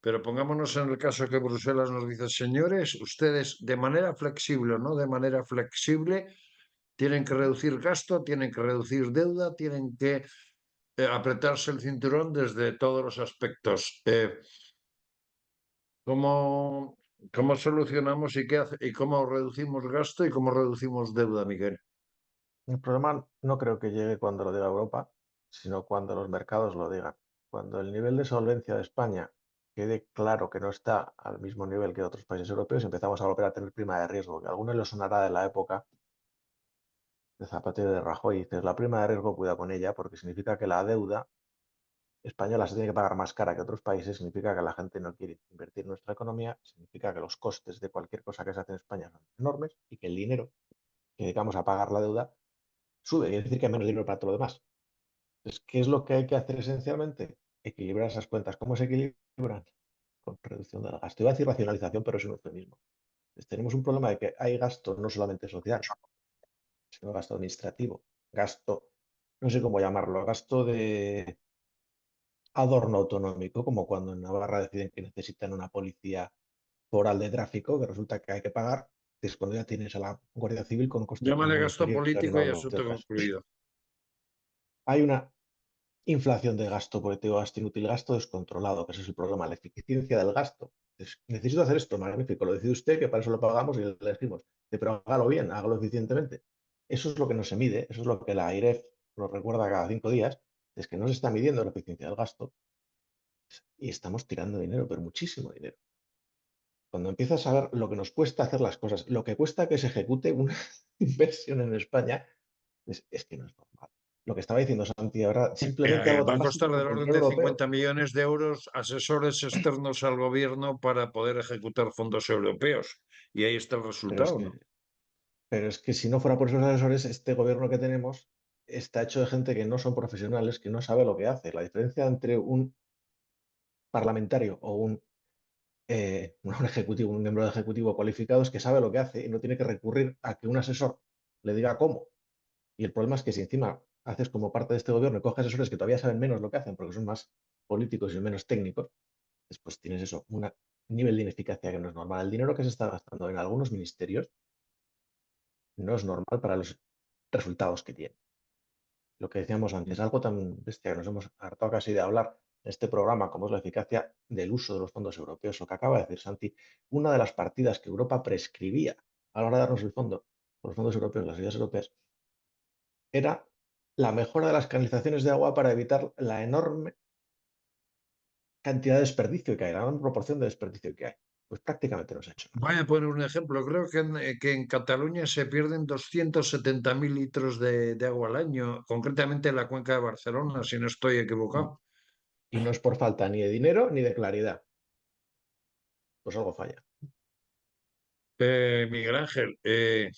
[SPEAKER 1] Pero pongámonos en el caso que Bruselas nos dice, señores, ustedes de manera flexible o no de manera flexible tienen que reducir gasto, tienen que reducir deuda, tienen que apretarse el cinturón desde todos los aspectos. ¿Cómo, cómo solucionamos y qué y cómo reducimos gasto y cómo reducimos deuda, Miguel?
[SPEAKER 4] El problema no creo que llegue cuando lo diga Europa, sino cuando los mercados lo digan. Cuando el nivel de solvencia de España quede claro que no está al mismo nivel que otros países europeos, empezamos a volver a tener prima de riesgo, que a algunos les sonará de la época de Zapatero y de Rajoy. Dices, la prima de riesgo, cuida con ella, porque significa que la deuda española se tiene que pagar más cara que otros países, significa que la gente no quiere invertir en nuestra economía, significa que los costes de cualquier cosa que se hace en España son enormes y que el dinero que dedicamos a pagar la deuda sube. Quiere decir que hay menos dinero para todo lo demás. Entonces, ¿qué es lo que hay que hacer esencialmente? Equilibrar esas cuentas. ¿Cómo se equilibran? con reducción del gasto. Iba a decir racionalización, pero es un eufemismo. Tenemos un problema de que hay gasto no solamente social, sino gasto administrativo, gasto, no sé cómo llamarlo, gasto de adorno autonómico, como cuando en Navarra deciden que necesitan una policía foral de tráfico, que resulta que hay que pagar, es cuando ya tienes a la Guardia Civil con costes
[SPEAKER 1] Llámale
[SPEAKER 4] muy
[SPEAKER 1] gasto
[SPEAKER 4] inferiores en
[SPEAKER 1] político y
[SPEAKER 4] algunos
[SPEAKER 1] asunto
[SPEAKER 4] casos.
[SPEAKER 1] concluido.
[SPEAKER 4] Hay una inflación de gasto, porque tengo gasto inútil, gasto descontrolado, que ese es el problema, la eficiencia del gasto. Entonces, necesito hacer esto, magnífico, lo decide usted, que para eso lo pagamos y le elegimos. Pero hágalo bien, hágalo eficientemente. Eso es lo que no se mide, eso es lo que la AIREF nos recuerda cada 5 días, es que no se está midiendo la eficiencia del gasto y estamos tirando dinero, pero muchísimo dinero. Cuando empiezas a ver lo que nos cuesta hacer las cosas, lo que cuesta que se ejecute una inversión en España, es que no es normal. Lo que estaba diciendo Santi ahora, simplemente algo
[SPEAKER 1] Va
[SPEAKER 4] tan
[SPEAKER 1] a
[SPEAKER 4] básico
[SPEAKER 1] costar del
[SPEAKER 4] como el
[SPEAKER 1] orden
[SPEAKER 4] dinero
[SPEAKER 1] de
[SPEAKER 4] europeo.
[SPEAKER 1] 50 millones de euros asesores externos al gobierno para poder ejecutar fondos europeos. Y ahí está el resultado.
[SPEAKER 4] Pero es que si no fuera por esos asesores, este gobierno que tenemos está hecho de gente que no son profesionales, que no sabe lo que hace. La diferencia entre un parlamentario o un ejecutivo, un miembro de ejecutivo cualificado es que sabe lo que hace y no tiene que recurrir a que un asesor le diga cómo. Y el problema es que si encima haces como parte de este gobierno y coges asesores que todavía saben menos lo que hacen porque son más políticos y menos técnicos, después tienes eso, un nivel de ineficacia que no es normal. El dinero que se está gastando en algunos ministerios no es normal para los resultados que tiene. Lo que decíamos antes, algo tan bestia que nos hemos hartado casi de hablar en este programa, como es la eficacia del uso de los fondos europeos. Lo que acaba de decir Santi, una de las partidas que Europa prescribía a la hora de darnos el fondo, los fondos europeos, las ayudas europeas, era la mejora de las canalizaciones de agua para evitar la enorme cantidad de desperdicio que hay, la enorme proporción de desperdicio que hay. Pues prácticamente no se ha hecho.
[SPEAKER 1] Voy a poner un ejemplo. Creo que en Cataluña se pierden 270.000 litros de agua al año, concretamente en la cuenca de Barcelona, si no estoy equivocado.
[SPEAKER 4] Y no es por falta ni de dinero ni de claridad. Pues algo falla.
[SPEAKER 1] Miguel Ángel, le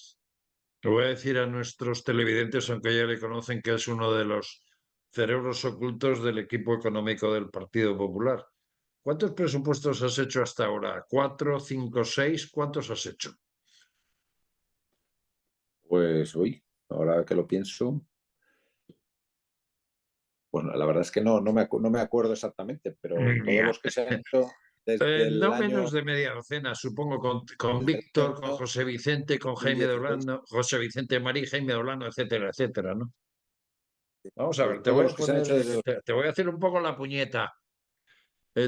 [SPEAKER 1] voy a decir a nuestros televidentes, aunque ya le conocen, que es uno de los cerebros ocultos del equipo económico del Partido Popular. ¿Cuántos presupuestos has hecho hasta ahora? ¿4, 5, 6? ¿Cuántos has hecho?
[SPEAKER 2] Pues hoy, ahora que lo pienso, bueno, la verdad es que no me acuerdo exactamente, pero todos los que se han hecho desde el
[SPEAKER 1] No
[SPEAKER 2] año
[SPEAKER 1] menos de media docena, supongo, con Víctor, con José Vicente, con Jaime
[SPEAKER 2] 2016,
[SPEAKER 1] Dolano, José Vicente Marí, Jaime Dolano, etcétera, etcétera, ¿no? Vamos a ver, te
[SPEAKER 2] todos
[SPEAKER 1] voy a
[SPEAKER 2] los que se han
[SPEAKER 1] poner,
[SPEAKER 2] hecho desde
[SPEAKER 1] te voy a hacer un poco la puñeta.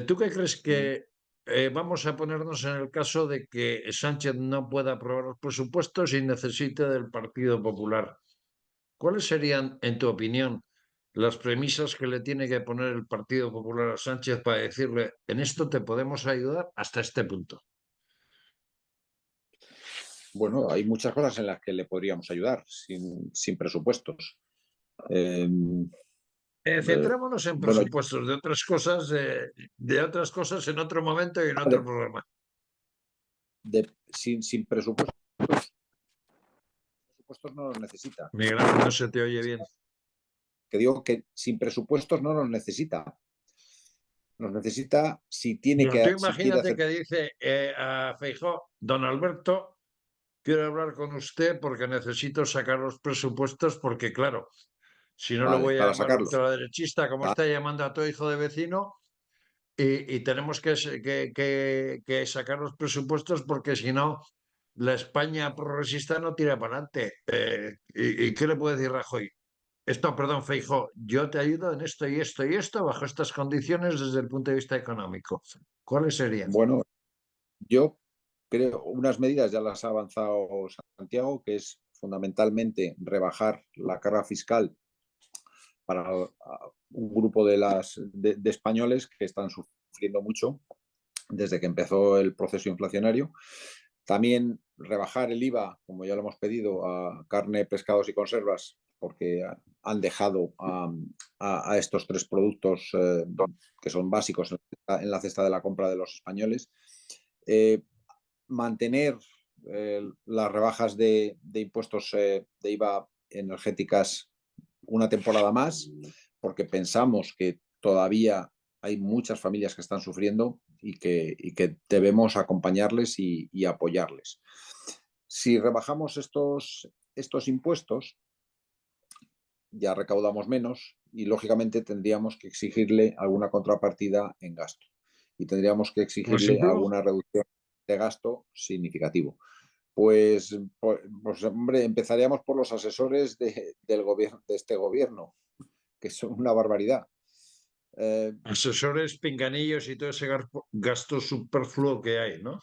[SPEAKER 1] ¿Tú qué crees que vamos a ponernos en el caso de que Sánchez no pueda aprobar los presupuestos y necesite del Partido Popular? ¿Cuáles serían, en tu opinión, las premisas que le tiene que poner el Partido Popular a Sánchez para decirle, en esto te podemos ayudar hasta este punto?
[SPEAKER 2] Bueno, hay muchas cosas en las que le podríamos ayudar sin presupuestos. Eh,
[SPEAKER 1] Centrémonos en
[SPEAKER 2] bueno,
[SPEAKER 1] presupuestos de otras cosas en otro momento y en otro
[SPEAKER 2] de,
[SPEAKER 1] programa.
[SPEAKER 2] sin presupuestos no los necesita.
[SPEAKER 1] Miguel Ángel, no se te oye bien.
[SPEAKER 2] Que digo que sin presupuestos no los necesita. Los necesita si tiene
[SPEAKER 1] Bueno, tú
[SPEAKER 2] si quiere
[SPEAKER 1] imagínate
[SPEAKER 2] hacer.
[SPEAKER 1] que dice a Feijóo, don Alberto, quiero hablar con usted porque necesito sacar los presupuestos porque, claro, si no lo
[SPEAKER 2] Vale,
[SPEAKER 1] voy a
[SPEAKER 2] para
[SPEAKER 1] llamar
[SPEAKER 2] sacarlos.
[SPEAKER 1] ultraderechista, como
[SPEAKER 2] Vale.
[SPEAKER 1] está llamando a tu hijo de vecino, y tenemos que sacar los presupuestos porque si no, la España progresista no tira para adelante. ¿Y qué le puede decir Rajoy? Esto, perdón, Feijóo, yo te ayudo en esto y esto y esto bajo estas condiciones desde el punto de vista económico. ¿Cuáles serían?
[SPEAKER 2] Bueno, yo creo unas medidas ya las ha avanzado Santiago, que es fundamentalmente rebajar la carga fiscal para un grupo de españoles que están sufriendo mucho desde que empezó el proceso inflacionario. También rebajar el IVA, como ya lo hemos pedido, a carne, pescados y conservas, porque han dejado a estos tres productos que son básicos en la cesta de la compra de los españoles. Mantener las rebajas de impuestos de IVA energéticas una temporada más, porque pensamos que todavía hay muchas familias que están sufriendo y que debemos acompañarles y apoyarles. Si rebajamos estos impuestos, ya recaudamos menos y lógicamente tendríamos que exigirle alguna contrapartida en gasto y tendríamos que
[SPEAKER 1] Por
[SPEAKER 2] exigirle
[SPEAKER 1] ejemplo,
[SPEAKER 2] alguna reducción de gasto significativo. Pues hombre, empezaríamos por los asesores del gobierno, de este gobierno, que son una barbaridad.
[SPEAKER 1] asesores, pinganillos y todo ese gasto superfluo que hay, ¿no?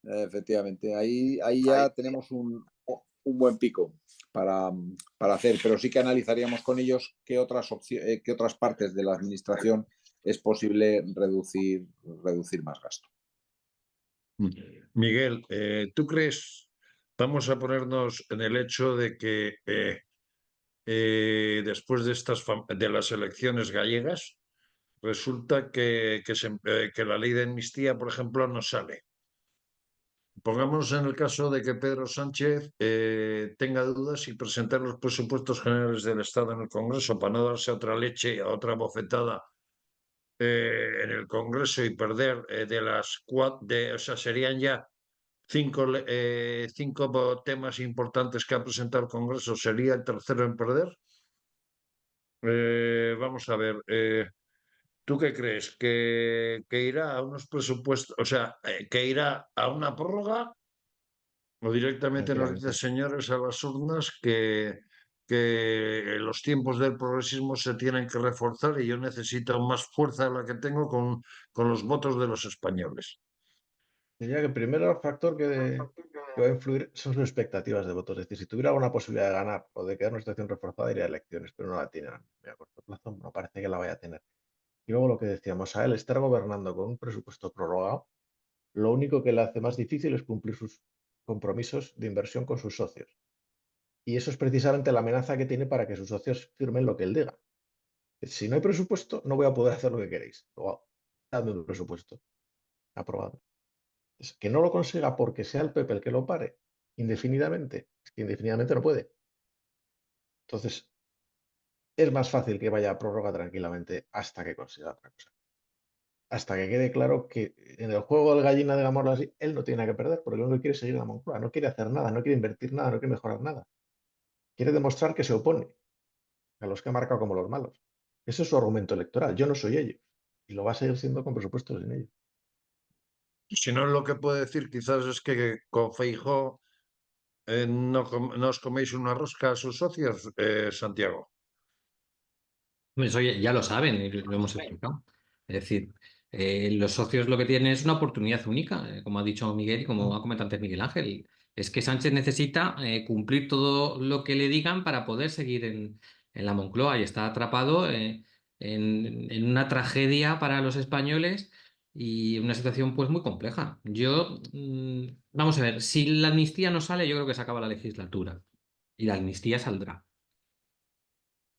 [SPEAKER 2] Efectivamente, ahí ya tenemos un buen pico para hacer, pero sí que analizaríamos con ellos qué otras partes de la administración es posible reducir más gasto.
[SPEAKER 1] Miguel, ¿tú crees, vamos a ponernos en el hecho de que después de las elecciones gallegas, resulta que la ley de amnistía, por ejemplo, no sale? Pongámonos en el caso de que Pedro Sánchez tenga dudas y presentar los presupuestos generales del Estado en el Congreso para no darse otra leche y a otra bofetada en el Congreso y perder de las cuatro, o sea, serían ya cinco temas importantes que ha presentado el Congreso, sería el tercero en perder. Vamos a ver, ¿tú qué crees? ¿Que irá a unos presupuestos, o sea, que irá a una prórroga o directamente nos dice,
[SPEAKER 4] Tranquilamente.
[SPEAKER 1] señores, a las urnas que los tiempos del progresismo se tienen que reforzar y yo necesito más fuerza de la que tengo con los votos de los españoles?
[SPEAKER 4] Diría que el primer factor que va a influir son sus expectativas de votos. Es decir, si tuviera alguna posibilidad de ganar o de quedar en una situación reforzada, iría a elecciones, pero no la tiene a corto plazo, no parece que la vaya a tener. Y luego lo que decíamos, a él estar gobernando con un presupuesto prorrogado, lo único que le hace más difícil es cumplir sus compromisos de inversión con sus socios. Y eso es precisamente la amenaza que tiene para que sus socios firmen lo que él diga. Si no hay presupuesto, no voy a poder hacer lo que queréis. Luego, dadme un presupuesto aprobado. Es que no lo consiga porque sea el PP el que lo pare indefinidamente. Es que indefinidamente no puede. Entonces, es más fácil que vaya a prórroga tranquilamente hasta que consiga otra cosa. Hasta que quede claro que en el juego del gallina, digámoslo así, él no tiene nada que perder, porque lo único que quiere es seguir en la Moncloa, no quiere hacer nada, no quiere invertir nada, no quiere mejorar nada. Quiere demostrar que se opone a los que ha marcado como los malos. Ese es su argumento electoral. Yo no soy ellos. Y lo va a seguir siendo con presupuestos sin ellos.
[SPEAKER 1] Si no, lo que puedo decir quizás es que con Feijóo no os coméis una rosca a sus socios, Santiago.
[SPEAKER 3] Eso ya lo saben y lo hemos explicado. Es decir, los socios lo que tienen es una oportunidad única, como ha dicho Miguel y como ha comentado antes Miguel Ángel. Es que Sánchez necesita cumplir todo lo que le digan para poder seguir en la Moncloa y está atrapado en una tragedia para los españoles y una situación pues muy compleja. Vamos a ver, si la amnistía no sale, yo creo que se acaba la legislatura y la amnistía saldrá.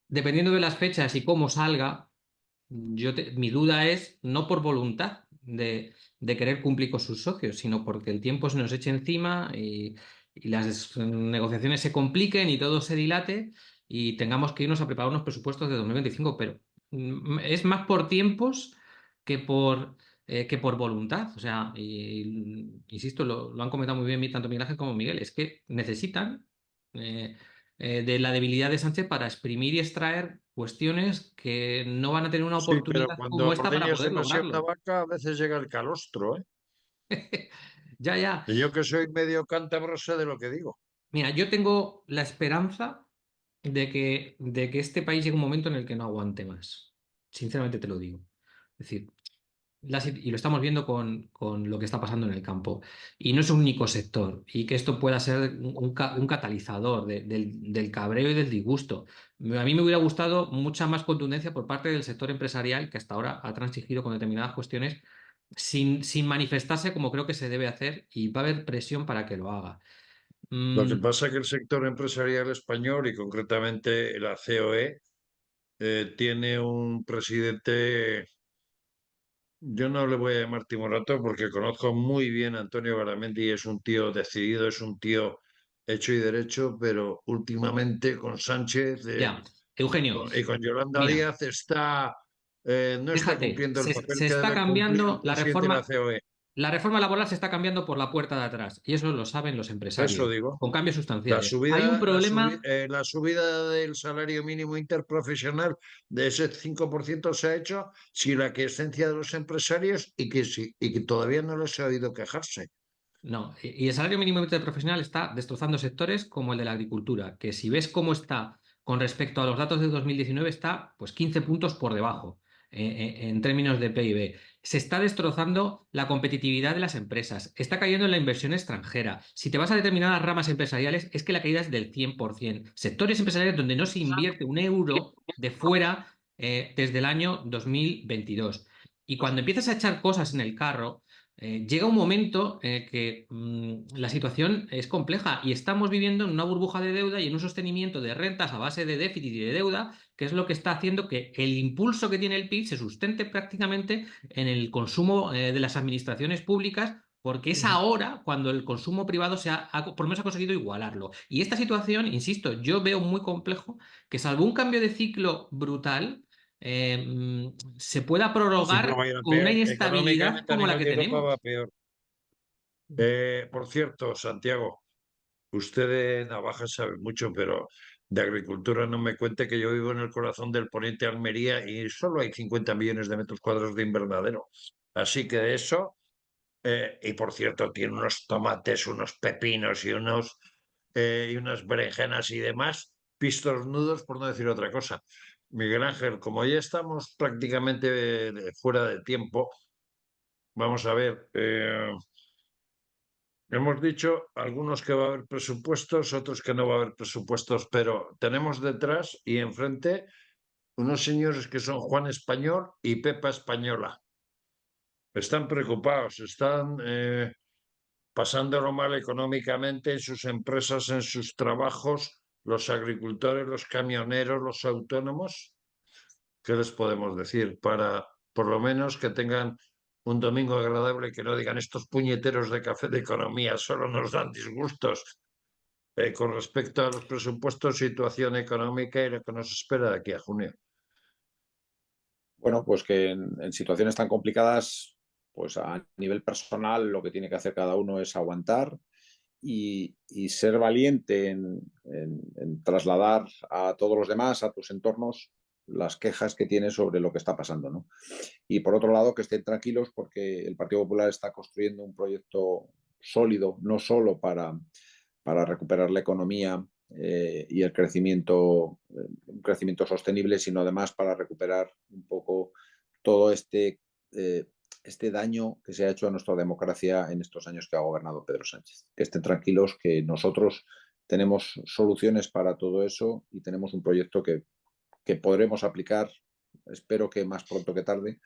[SPEAKER 3] Dependiendo de las fechas y cómo salga, mi duda es no por voluntad de querer cumplir con sus socios, sino porque el tiempo se nos eche encima y las negociaciones se compliquen y todo se dilate y tengamos que irnos a preparar unos presupuestos de 2025. Pero es más por tiempos que por voluntad. O sea, insisto, lo han comentado muy bien tanto Miguel Ángel como Miguel, es que necesitan eh, de la debilidad de Sánchez para exprimir y extraer cuestiones que no van a tener una
[SPEAKER 1] Sí, pero
[SPEAKER 3] oportunidad como
[SPEAKER 1] cuando
[SPEAKER 3] esta para
[SPEAKER 1] ordeñas
[SPEAKER 3] poder
[SPEAKER 1] demasiado la
[SPEAKER 3] lograrlo.
[SPEAKER 1] vaca, a veces llega el calostro, ¿eh?
[SPEAKER 3] Ya, ya.
[SPEAKER 1] Y yo que soy medio cántabro sé de lo que digo.
[SPEAKER 3] Mira, yo tengo la esperanza de que este país llegue un momento en el que no aguante más. Sinceramente te lo digo. Es decir, y lo estamos viendo con lo que está pasando en el campo. Y no es un único sector. Y que esto pueda ser un catalizador del cabreo y del disgusto. A mí me hubiera gustado mucha más contundencia por parte del sector empresarial que hasta ahora ha transigido con determinadas cuestiones sin manifestarse como creo que se debe hacer y va a haber presión para que lo haga.
[SPEAKER 1] Lo que
[SPEAKER 3] Mm,
[SPEAKER 1] pasa es que el sector empresarial español y concretamente la COE tiene un presidente, yo no le voy a llamar timorato porque conozco muy bien a Antonio Garamendi, es un tío decidido, es un tío hecho y derecho, pero últimamente con Sánchez
[SPEAKER 3] ya, Eugenio,
[SPEAKER 1] y con Yolanda
[SPEAKER 3] mira,
[SPEAKER 1] Díaz está no está
[SPEAKER 3] Fíjate,
[SPEAKER 1] cumpliendo el papel
[SPEAKER 3] se
[SPEAKER 1] que
[SPEAKER 3] está
[SPEAKER 1] debe cumplir el
[SPEAKER 3] cambiando
[SPEAKER 1] presidente de la COE.
[SPEAKER 3] la reforma laboral se está cambiando por la puerta de atrás y eso lo saben los
[SPEAKER 1] Eso
[SPEAKER 3] empresarios,
[SPEAKER 1] digo.
[SPEAKER 3] con cambios
[SPEAKER 1] La
[SPEAKER 3] sustanciales. Hay un
[SPEAKER 1] subida,
[SPEAKER 3] problema.
[SPEAKER 1] la subida del salario mínimo interprofesional de ese 5% se ha hecho sin la quiesencia de los empresarios y que todavía no les he oído quejarse.
[SPEAKER 3] No, y el salario mínimo interprofesional está destrozando sectores como el de la agricultura, que si ves cómo está con respecto a los datos de 2019, está pues 15 puntos por debajo en términos de PIB. Se está destrozando la competitividad de las empresas, está cayendo en la inversión extranjera. Si te vas a determinadas ramas empresariales, es que la caída es del 100%. Sectores empresariales donde no se invierte un euro de fuera desde el año 2022. Y cuando empiezas a echar cosas en el carro, llega un momento en el que la situación es compleja y estamos viviendo en una burbuja de deuda y en un sostenimiento de rentas a base de déficit y de deuda, que es lo que está haciendo que el impulso que tiene el PIB se sustente prácticamente en el consumo de las administraciones públicas. Porque es ahora cuando el consumo privado por lo menos ha conseguido igualarlo. Y esta situación, insisto, yo veo muy complejo que salvo un cambio de ciclo brutal, se pueda
[SPEAKER 1] El ciclo va
[SPEAKER 3] prorrogar
[SPEAKER 1] a ir a
[SPEAKER 3] con una
[SPEAKER 1] peor.
[SPEAKER 3] inestabilidad
[SPEAKER 1] Económicamente a
[SPEAKER 3] como la
[SPEAKER 1] nivel
[SPEAKER 3] que
[SPEAKER 1] de Europa va
[SPEAKER 3] tenemos.
[SPEAKER 1] a peor. Por cierto, Santiago, usted de Navaja sabe mucho, pero de agricultura no me cuente que yo vivo en el corazón del poniente Almería y solo hay 50 millones de metros cuadrados de invernadero. Así que de eso, y por cierto, tiene unos tomates, unos pepinos y unas berenjenas y demás, pistos nudos, por no decir otra cosa. Miguel Ángel, como ya estamos prácticamente fuera de tiempo, vamos a ver. Hemos dicho algunos que va a haber presupuestos, otros que no va a haber presupuestos, pero tenemos detrás y enfrente unos señores que son Juan Español y Pepa Española. Están preocupados, están pasándolo mal económicamente en sus empresas, en sus trabajos, los agricultores, los camioneros, los autónomos. ¿Qué les podemos decir? Para por lo menos que tengan un domingo agradable, que no digan estos puñeteros de café de economía, solo nos dan disgustos. Con respecto a los presupuestos, situación económica y lo que nos espera de aquí a junio.
[SPEAKER 2] Bueno, pues que en situaciones tan complicadas, pues a nivel personal lo que tiene que hacer cada uno es aguantar y ser valiente en trasladar a todos los demás, a tus entornos, las quejas que tienes sobre lo que está pasando, ¿no? Y por otro lado, que estén tranquilos porque el Partido Popular está construyendo un proyecto sólido, no solo para recuperar la economía y el crecimiento, un crecimiento sostenible, sino además para recuperar un poco todo este daño que se ha hecho a nuestra democracia en estos años que ha gobernado Pedro Sánchez. Que estén tranquilos que nosotros tenemos soluciones para todo eso y tenemos un proyecto que podremos aplicar, espero que más pronto que tarde,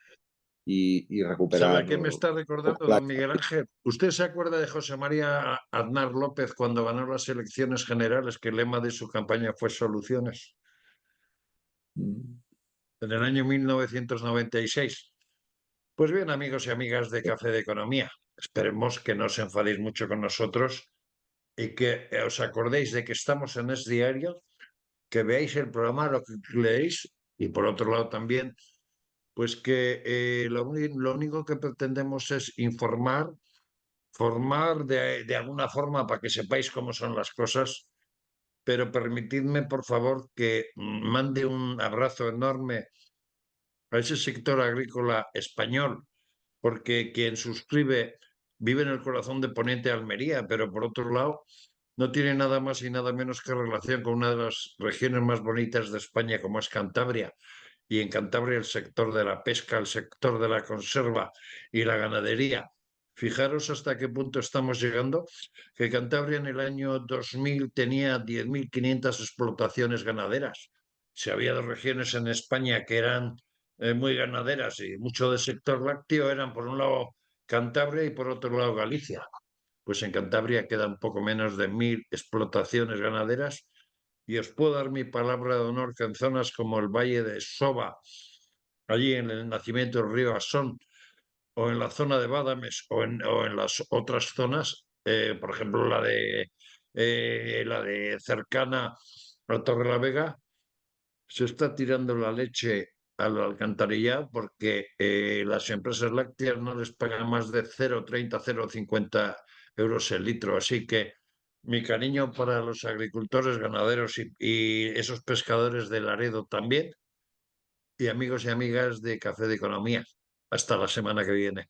[SPEAKER 2] y
[SPEAKER 1] ¿Sabe
[SPEAKER 2] recuperar
[SPEAKER 1] a qué me está
[SPEAKER 2] un
[SPEAKER 1] recordando,
[SPEAKER 2] poco la...
[SPEAKER 1] don Miguel Ángel? ¿Usted se acuerda de José María Aznar López cuando ganó las elecciones generales, que el lema de su campaña fue Soluciones, en el año 1996? Pues bien, amigos y amigas de Café de Economía, esperemos que no os enfadéis mucho con nosotros y que os acordéis de que estamos en Es Diario, que veáis el programa, lo que leéis, y por otro lado también, pues que lo único que pretendemos es informar, formar de alguna forma para que sepáis cómo son las cosas, pero permitidme, por favor, que mande un abrazo enorme a ese sector agrícola español, porque quien suscribe vive en el corazón de Poniente Almería, pero por otro lado no tiene nada más y nada menos que relación con una de las regiones más bonitas de España, como es Cantabria. Y en Cantabria el sector de la pesca, el sector de la conserva y la ganadería. Fijaros hasta qué punto estamos llegando, que Cantabria en el año 2000 tenía 10.500 explotaciones ganaderas. Si había dos regiones en España que eran muy ganaderas y mucho del sector lácteo, eran por un lado Cantabria y por otro lado Galicia. Pues en Cantabria quedan poco menos de 1.000 explotaciones ganaderas y os puedo dar mi palabra de honor que en zonas como el Valle de Soba, allí en el nacimiento del río Asón, o en la zona de Badames, o en las otras zonas, por ejemplo la de cercana a Torrelavega, se está tirando la leche al alcantarillado porque las empresas lácteas no les pagan más de 0,30, 0,50 euros el litro. Así que mi cariño para los agricultores, ganaderos y esos pescadores de Laredo también, y amigos y amigas de Café de Economía. Hasta la semana que viene.